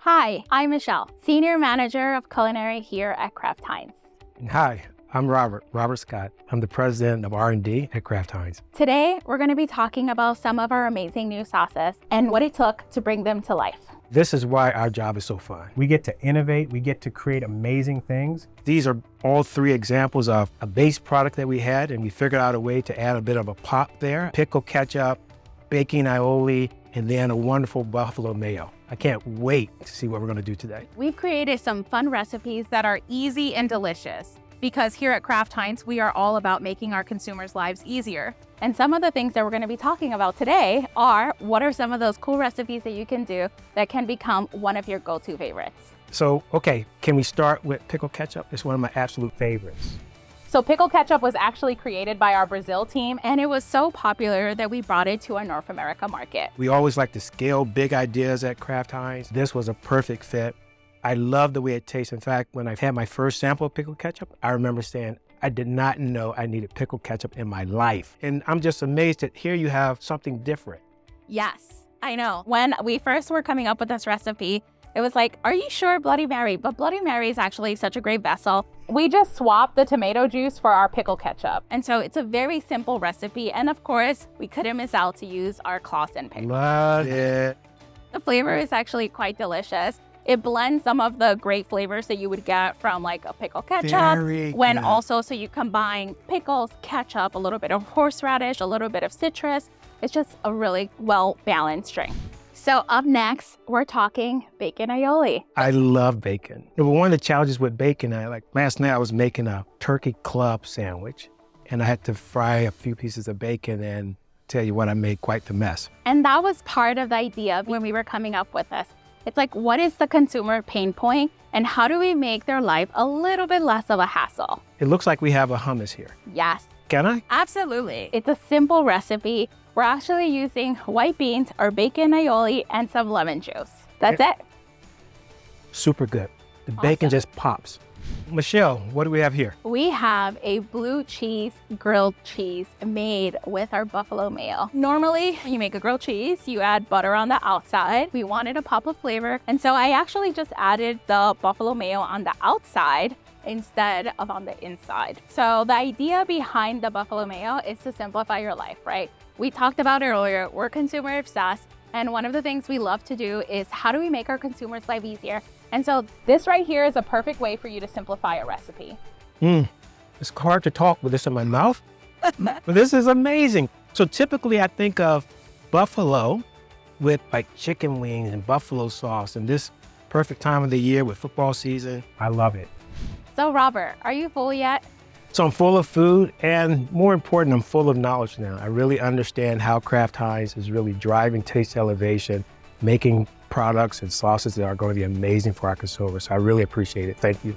Hi, I'm Michelle, Senior Manager of Culinary here at Kraft Heinz. Hi, I'm Robert Scott. I'm the President of R&D at Kraft Heinz. Today, we're going to be talking about some of our amazing new sauces and what it took to bring them to life. This is why our job is so fun. We get to innovate, we get to create amazing things. These are all three examples of a base product that we had, and we figured out a way to add a bit of a pop there. Pickle ketchup, baking aioli, and then a wonderful buffalo mayo. I can't wait to see what we're going to do today. We've created some fun recipes that are easy and delicious because here at Kraft Heinz, we are all about making our consumers' lives easier. And some of the things that we're going to be talking about today are what are some of those cool recipes that you can do that can become one of your go-to favorites. So, okay, can we start with pickle ketchup? It's one of my absolute favorites. So pickle ketchup was actually created by our Brazil team, and it was so popular that we brought it to our North America market. We always like to scale big ideas at Kraft Heinz. This was a perfect fit. I love the way it tastes. In fact, when I had my first sample of pickle ketchup, I remember saying, I did not know I needed pickle ketchup in my life. And I'm just amazed that here you have something different. Yes, I know. When we first were coming up with this recipe, it was like, are you sure Bloody Mary? But Bloody Mary is actually such a great vessel. We just swapped the tomato juice for our pickle ketchup. And so it's a very simple recipe. And of course, we couldn't miss out to use our Clausen pickle. Love it. The flavor is actually quite delicious. It blends some of the great flavors that you would get from like a pickle ketchup. So you combine pickles, ketchup, a little bit of horseradish, a little bit of citrus. It's just a really well-balanced drink. So up next, we're talking bacon aioli. I love bacon. But one of the challenges with bacon, last night I was making a turkey club sandwich and I had to fry a few pieces of bacon and tell you what, I made quite the mess. And that was part of the idea when we were coming up with this. It's like, what is the consumer pain point and how do we make their life a little bit less of a hassle? It looks like we have a hummus here. Yes. Can I? Absolutely. It's a simple recipe. We're actually using white beans, our bacon aioli, and some lemon juice. That's it. Super good. The bacon just pops. Michelle, what do we have here? We have a blue cheese grilled cheese made with our buffalo mayo. Normally, when you make a grilled cheese, you add butter on the outside. We wanted a pop of flavor, and so I actually just added the buffalo mayo on the outside instead of on the inside. So the idea behind the buffalo mayo is to simplify your life, right? We talked about it earlier, we're consumer obsessed, and one of the things we love to do is how do we make our consumers' life easier? And so this right here is a perfect way for you to simplify a recipe. It's hard to talk with this in my mouth, but this is amazing. So typically I think of buffalo with like chicken wings and buffalo sauce and this perfect time of the year with football season. I love it. So Robert, are you full yet? So I'm full of food and more important, I'm full of knowledge now. I really understand how Kraft Heinz is really driving taste elevation, making products and sauces that are going to be amazing for our consumers. So I really appreciate it. Thank you.